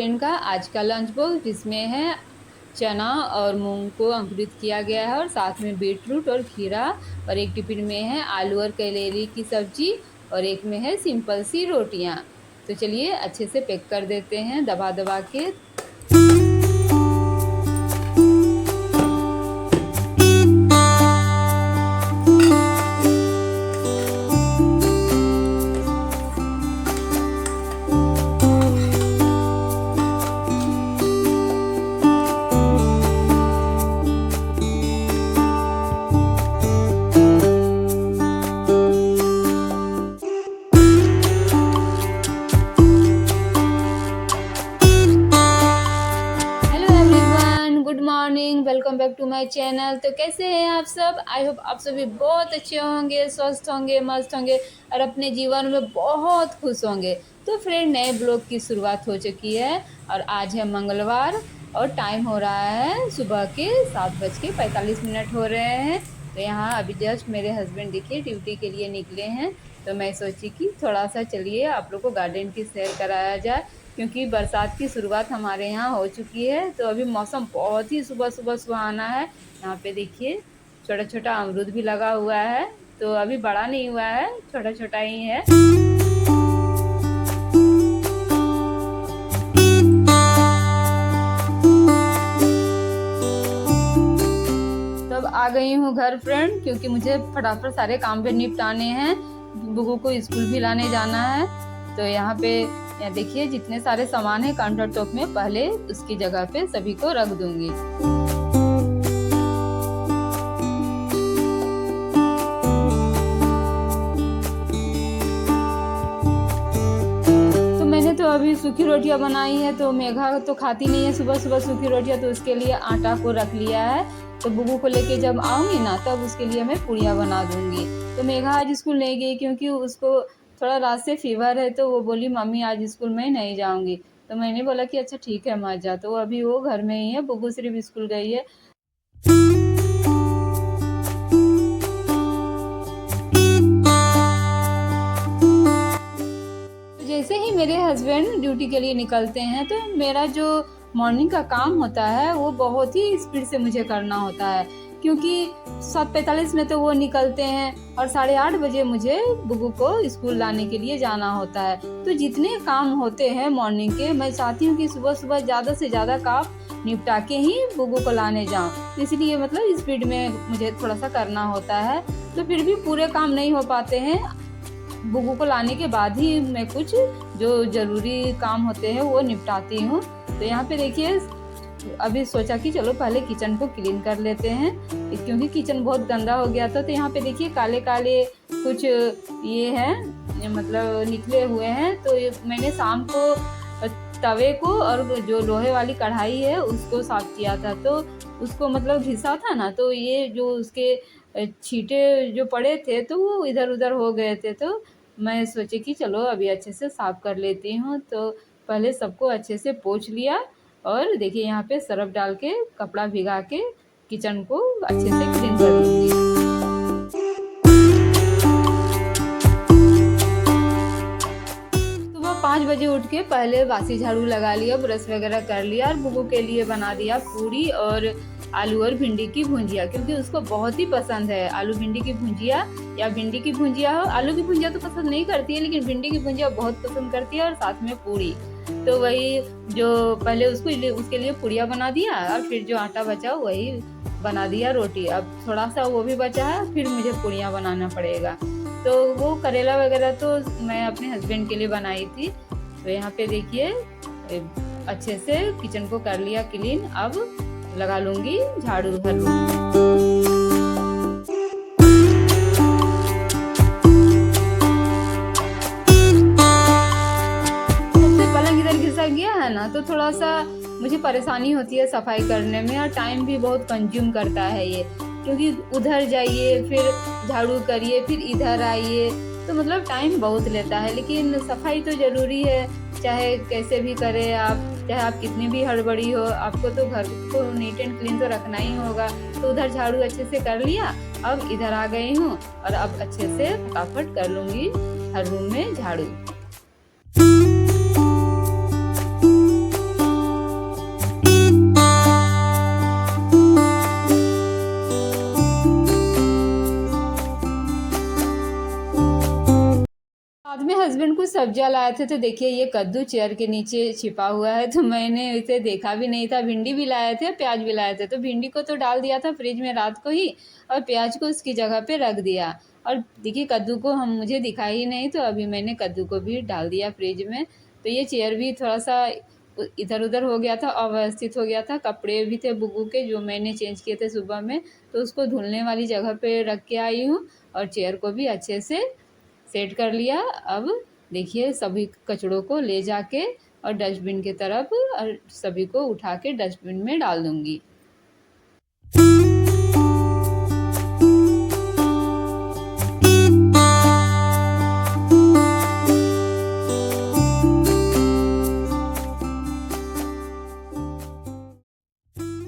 Tiffin का आज का लंच बॉक्स, जिसमें है चना और मूंग को अंकुरित किया गया है और साथ में बीटरूट और खीरा, और एक टिफ़िन में है आलू और करेले की सब्जी और एक में है सिंपल सी रोटियां। तो चलिए अच्छे से पैक कर देते हैं दबा दबा के। Good morning, welcome back to my channel. तो कैसे हैं आप सब? आई होप आप सभी बहुत अच्छे होंगे, स्वस्थ होंगे, मस्त होंगे और अपने जीवन में बहुत खुश होंगे। तो फ्रेंड, नए ब्लॉग की शुरुआत हो चुकी है और आज है मंगलवार और टाइम हो रहा है सुबह के 7:45 हो रहे हैं। तो यहाँ अभी जस्ट मेरे हस्बैंड देखिए ड्यूटी के लिए निकले हैं। तो मैं सोची कि थोड़ा सा चलिए आप लोग को गार्डन की सैर कराया जाए, क्योंकि बरसात की शुरुआत हमारे यहाँ हो चुकी है। तो अभी मौसम बहुत ही सुबह सुबह सुहाना है। यहाँ पे देखिए छोटा छोटा अमरूद भी लगा हुआ है, तो अभी बड़ा नहीं हुआ है, छोटा छोटा ही है। तो अब आ गई हूँ घर फ्रेंड, क्योंकि मुझे फटाफट सारे काम पे निपटाने हैं। बुगू को स्कूल भी लाने जाना है। तो यहाँ पे देखिए जितने सारे सामान है काउंटर टॉप में, पहले उसकी जगह पे सभी को रख दूंगी। तो मैंने तो अभी सूखी रोटियां बनाई है, तो मेघा तो खाती नहीं है सुबह सुबह सूखी रोटियां, तो उसके लिए आटा को रख लिया है। तो बुगू को लेके जब आऊंगी ना, तब उसके लिए मैं पूड़ियाँ बना दूंगी। तो मेघा आज स्कूल नहीं गई, क्योंकि उसको थोड़ा रात से फीवर है। तो वो बोली मम्मी आज स्कूल में नहीं जाऊंगी। तो मैंने बोला कि अच्छा ठीक है मत जा। तो अभी वो घर में ही है, बुगू सिर्फ स्कूल गई है। जैसे ही मेरे हस्बैंड ड्यूटी के लिए निकलते हैं, तो मेरा जो मॉर्निंग का काम होता है वो बहुत ही स्पीड से मुझे करना होता है, क्योंकि 7:45 में तो वो निकलते हैं और 8:30 बजे मुझे बुगू को स्कूल लाने के लिए जाना होता है। तो जितने काम होते हैं मॉर्निंग के, मैं चाहती हूँ कि सुबह सुबह ज़्यादा से ज़्यादा काम निपटा के ही बुगू को लाने जाऊँ। इसलिए मतलब स्पीड में मुझे थोड़ा सा करना होता है। तो फिर भी पूरे काम नहीं हो पाते हैं। बुगू को लाने के बाद ही मैं कुछ जो ज़रूरी काम होते हैं वो निपटाती हूँ। तो यहाँ पे देखिए अभी सोचा कि चलो पहले किचन को क्लीन कर लेते हैं, क्योंकि किचन बहुत गंदा हो गया था। तो यहाँ पे देखिए काले काले कुछ ये हैं, मतलब निकले हुए हैं। तो मैंने शाम को तवे को और जो लोहे वाली कढ़ाई है उसको साफ किया था। तो उसको मतलब घिसा था ना, तो ये जो उसके छींटे जो पड़े थे तो वो इधर उधर हो गए थे। तो मैं सोची कि चलो अभी अच्छे से साफ कर लेती हूँ। तो पहले सबको अच्छे से पोंछ लिया और देखिए यहाँ पे सर्फ डाल के कपड़ा भिगा के किचन को अच्छे से क्लीन कर लूँगी। सुबह 5 बजे उठ के पहले बासी झाड़ू लगा लिया, ब्रश वगैरह कर लिया और बुगू के लिए बना दिया पूरी और आलू और भिंडी की भुंजिया, क्योंकि उसको बहुत ही पसंद है आलू भिंडी की भुंजिया या भिंडी की भुंजिया हो। आलू की भुंजिया तो पसंद नहीं करती है, लेकिन भिंडी की भुंजिया बहुत पसंद करती है और साथ में पूरी। तो वही जो पहले उसके लिए पूड़िया बना दिया और फिर जो आटा बचा वही बना दिया रोटी। अब थोड़ा सा वो भी बचा है, फिर मुझे पूड़ियाँ बनाना पड़ेगा। तो वो करेला वगैरह तो मैं अपने हस्बैंड के लिए बनाई थी। तो यहाँ पे देखिए अच्छे से किचन को कर लिया क्लीन। अब लगा लूंगी झाड़ू भर लूंगी। पलंग इधर घिसा गया है ना, तो थोड़ा सा मुझे परेशानी होती है सफाई करने में और टाइम भी बहुत कंज्यूम करता है ये, क्योंकि उधर जाइए फिर झाड़ू करिए फिर इधर आइए, तो मतलब टाइम बहुत लेता है। लेकिन सफाई तो ज़रूरी है, चाहे कैसे भी करें आप, चाहे आप कितनी भी हड़बड़ी हो, आपको तो घर को नीट एंड क्लीन तो रखना ही होगा। तो उधर झाड़ू अच्छे से कर लिया, अब इधर आ गई हूँ और अब अच्छे से फटाफट कर लूँगी हर रूम में झाड़ू। सब्जियां लाए थे तो देखिए ये कद्दू चेयर के नीचे छिपा हुआ है, तो मैंने इसे देखा भी नहीं था। भिंडी भी लाए थे, प्याज भी लाए थे, तो भिंडी को तो डाल दिया था फ्रिज में रात को ही, और प्याज को उसकी जगह पे रख दिया। और देखिए कद्दू को मुझे दिखा ही नहीं, तो अभी मैंने कद्दू को भी डाल दिया फ्रिज में। तो ये चेयर भी थोड़ा सा इधर उधर हो गया था, अव्यवस्थित हो गया था। कपड़े भी थे बुग्गू के जो मैंने चेंज किए थे सुबह में, तो उसको धुलने वाली जगह पे रख के आई हूँ, और चेयर को भी अच्छे से सेट कर लिया। अब देखिए सभी कचड़ों को ले जाके और डस्टबिन की तरफ, और सभी को उठा के डस्टबिन में डाल दूँगी।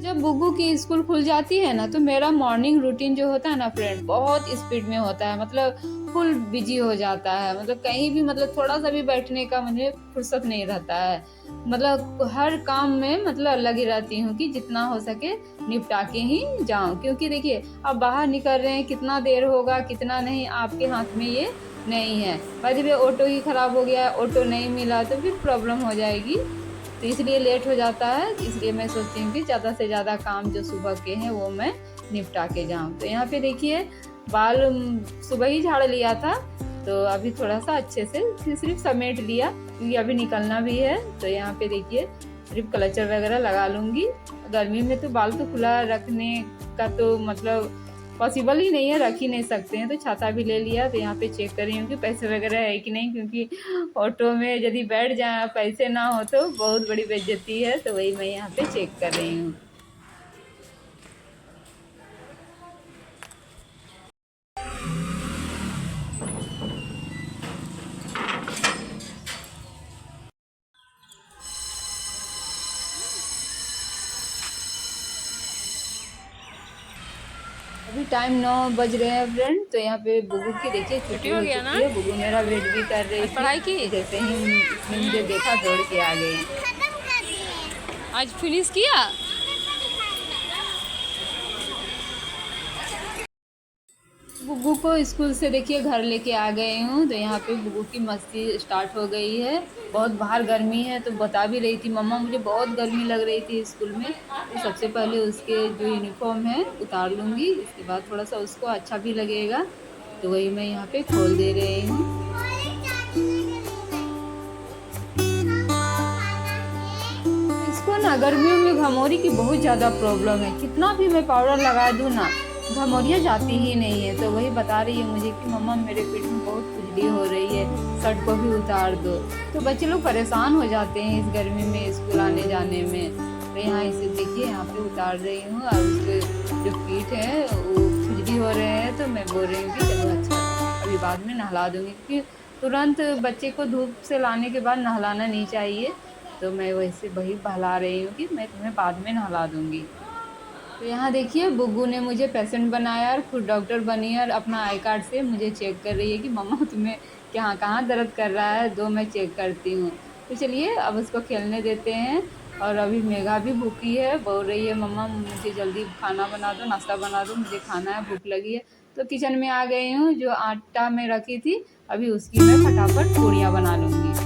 जब बुग्गू की स्कूल खुल जाती है ना, तो मेरा मॉर्निंग रूटीन जो होता है ना फ्रेंड, बहुत स्पीड में होता है। मतलब फुल बिजी हो जाता है, मतलब कहीं भी मतलब थोड़ा सा भी बैठने का मुझे फुर्सत नहीं रहता है। मतलब हर काम में मतलब लगी रहती हूँ कि जितना हो सके निपटा के ही जाऊँ, क्योंकि देखिए अब बाहर निकल रहे हैं, कितना देर होगा कितना नहीं आपके हाथ में ये नहीं है। भाई ऑटो ही खराब हो गया, ऑटो नहीं मिला तो फिर प्रॉब्लम हो जाएगी, तो इसलिए लेट हो जाता है। इसलिए मैं सोचती हूँ कि ज़्यादा से ज़्यादा काम जो सुबह के हैं वो मैं निपटा के जाऊँ। तो यहाँ पे देखिए बाल सुबह ही झाड़ लिया था, तो अभी थोड़ा सा अच्छे से सिर्फ समेट लिया, क्योंकि अभी निकलना भी है। तो यहाँ पे देखिए सिर्फ क्लचर वगैरह लगा लूँगी। गर्मी में तो बाल तो खुला रखने का तो मतलब पॉसिबल ही नहीं है, रख ही नहीं सकते हैं। तो छाता भी ले लिया। तो यहाँ पे चेक कर रही हूँ कि पैसे वगैरह है कि नहीं, क्योंकि ऑटो में यदि बैठ जाए पैसे ना हो तो बहुत बड़ी बेइज्जती है। तो वही मैं यहाँ पे चेक कर रही हूँ। अभी टाइम 9 बज रहे हैं फ्रेंड। तो यहाँ पे बुग्गू की देखिए छुट्टी हो गया ना, बुग्गू मेरा वेट भी कर रही थी पढ़ाई की। जैसे ही उसने मुझे देखा दौड़ के आ गई। आज फिनिश किया। बुग्गू को स्कूल से देखिए घर लेके आ गए हूँ। तो यहाँ पे बुग्गू की मस्ती स्टार्ट हो गई है। बहुत बाहर गर्मी है, तो बता भी रही थी मम्मा मुझे बहुत गर्मी लग रही थी स्कूल में। तो सबसे पहले उसके जो यूनिफॉर्म है उतार लूँगी, इसके बाद थोड़ा सा उसको अच्छा भी लगेगा। तो वही मैं यहाँ पे खोल दे रही हूँ। इसको ना गर्मियों में घमौरी की बहुत ज़्यादा प्रॉब्लम है, कितना भी मैं पाउडर लगा दूँ ना घमौरियाँ जाती ही नहीं है। तो वही बता रही है मुझे कि मम्मा मेरे पेट में बहुत खुजली हो रही है, शर्ट को भी उतार दो। तो बच्चे लोग परेशान हो जाते हैं इस गर्मी में स्कूल आने जाने में। तो यहाँ इसे देखिए यहाँ पे उतार रही हूँ, और उसके जो पीठ है वो खुजली हो रहे हैं। तो मैं बोल रही हूँ कि चलो अच्छा अभी बाद में नहला दूँगी, क्योंकि तुरंत बच्चे को धूप से लाने के बाद नहलाना नहीं चाहिए। तो मैं वैसे वही बहला रही हूँ कि मैं तुम्हें बाद में नहला दूँगी। तो यहाँ देखिए बुग्गू ने मुझे पेशेंट बनाया और खुद डॉक्टर बनी है, और अपना आई कार्ड से मुझे चेक कर रही है कि मम्मा तुम्हें कहाँ कहाँ दर्द कर रहा है, दो मैं चेक करती हूँ। तो चलिए अब उसको खेलने देते हैं। और अभी मेघा भी भूखी है, बोल रही है मम्मा मुझे जल्दी खाना बना दो, नाश्ता बना दो, मुझे खाना है, भूख लगी है। तो किचन में आ गई हूँ, जो आटा में रखी थी अभी उसकी मैं फटाफट पूड़ियाँ बना लूँगी।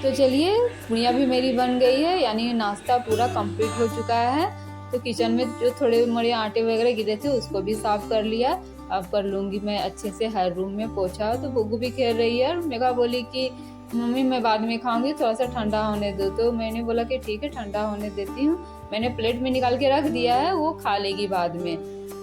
तो चलिए पूड़ियाँ भी मेरी बन गई है, यानी नाश्ता पूरा कंप्लीट हो चुका है। तो किचन में जो थोड़े मोड़े आटे वगैरह गिरे थे उसको भी साफ कर लिया। अब कर लूँगी मैं अच्छे से हर रूम में पोछा। तो बुग्गू भी खेल रही है, और मेघा बोली कि मम्मी मैं बाद में खाऊंगी, थोड़ा सा ठंडा होने दो। तो मैंने बोला कि ठीक है ठंडा होने देती हूँ, मैंने प्लेट में निकाल के रख दिया है, वो खा लेगी बाद में।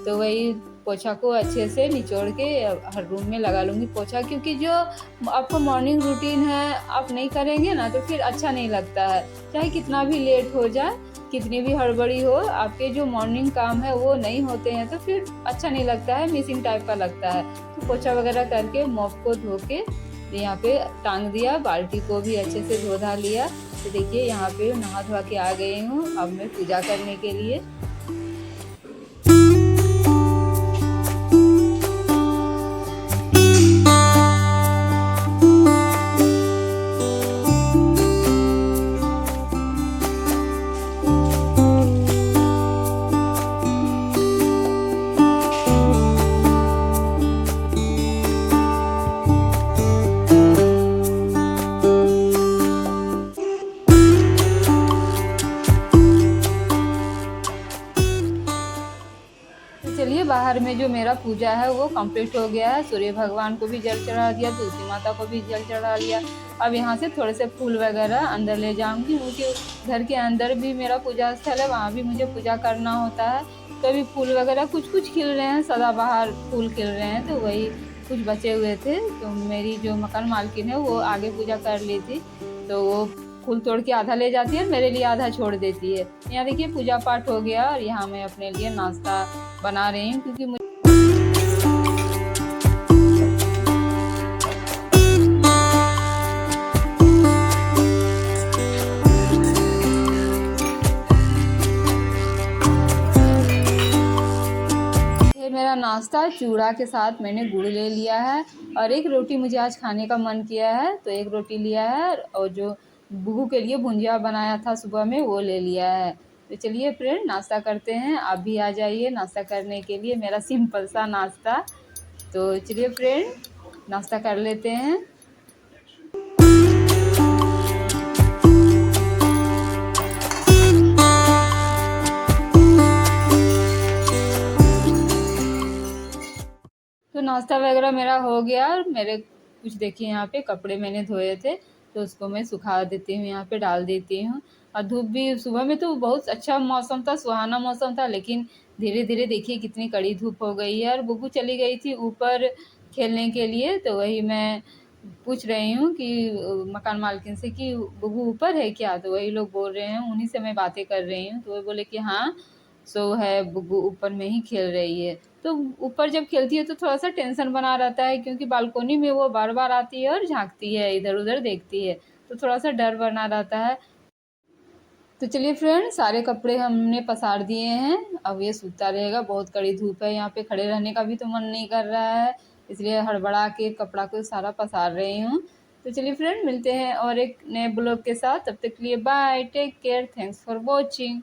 तो वही पोछा को अच्छे से निचोड़ के हर रूम में लगा लूँगी पोछा, क्योंकि जो आपका मॉर्निंग रूटीन है आप नहीं करेंगे ना तो फिर अच्छा नहीं लगता है। चाहे कितना भी लेट हो जाए, कितनी भी हड़बड़ी हो, आपके जो मॉर्निंग काम है वो नहीं होते हैं तो फिर अच्छा नहीं लगता है, मिसिंग टाइप का लगता है। तो पोछा वगैरह करके मॉप को धो के यहाँ पे टांग दिया, बाल्टी को भी अच्छे से धो धा लिया। तो देखिए यहाँ पे नहा धोवा के आ गई हूँ अब मैं पूजा करने के लिए। चलिए बाहर में जो मेरा पूजा है वो कंप्लीट हो गया है। सूर्य भगवान को भी जल चढ़ा दिया, तुलसी माता को भी जल चढ़ा लिया। अब यहाँ से थोड़े से फूल वगैरह अंदर ले जाऊंगी, क्योंकि घर के अंदर भी मेरा पूजा स्थल है, वहाँ भी मुझे पूजा करना होता है। तो अभी फूल वगैरह कुछ कुछ खिल रहे हैं, सदाबहार फूल खिल रहे हैं, तो वही कुछ बचे हुए थे। तो मेरी जो मकान मालकिन है वो आगे पूजा कर ली थी, तो वो फूल तोड़ के आधा ले जाती है, मेरे लिए आधा छोड़ देती है। यहाँ देखिए पूजा पाठ हो गया और यहाँ मैं अपने लिए नाश्ता बना रही हूँ, क्योंकि मुझे मेरा नाश्ता चूड़ा के साथ मैंने गुड़ ले लिया है और एक रोटी मुझे आज खाने का मन किया है, तो एक रोटी लिया है और जो बुगू के लिए भुंजिया बनाया था सुबह में वो ले लिया है। तो चलिए फ्रेंड नाश्ता करते हैं, आप भी आ जाइए नाश्ता करने के लिए, मेरा सिंपल सा नाश्ता। तो चलिए फ्रेंड नाश्ता कर लेते हैं। तो नाश्ता वगैरह मेरा हो गया और मेरे कुछ देखिए यहाँ पे कपड़े मैंने धोए थे, तो उसको मैं सुखा देती हूँ, यहाँ पे डाल देती हूँ। और धूप भी सुबह में तो बहुत अच्छा मौसम था, सुहाना मौसम था, लेकिन धीरे धीरे देखिए कितनी कड़ी धूप हो गई है। और बुगू चली गई थी ऊपर खेलने के लिए, तो वही मैं पूछ रही हूँ कि मकान मालकिन से कि बुगू ऊपर है क्या, तो वही लोग बोल रहे हैं, उन्हीं से मैं बातें कर रही हूँ। तो वो बोले कि हाँ सो है, बुगू ऊपर में ही खेल रही है। तो ऊपर जब खेलती है तो थोड़ा सा टेंशन बना रहता है, क्योंकि बालकोनी में वो बार बार आती है और झांकती है, इधर उधर देखती है, तो थोड़ा सा डर बना रहता है। तो चलिए फ्रेंड सारे कपड़े हमने पसार दिए हैं, अब ये सूखता रहेगा। बहुत कड़ी धूप है, यहाँ पे खड़े रहने का भी तो मन नहीं कर रहा है, इसलिए हड़बड़ा के कपड़ा को सारा पसार रही हूँ। तो चलिए फ्रेंड मिलते हैं और एक नए ब्लॉग के साथ, तब तक के लिए bye, take care, thanks for watching.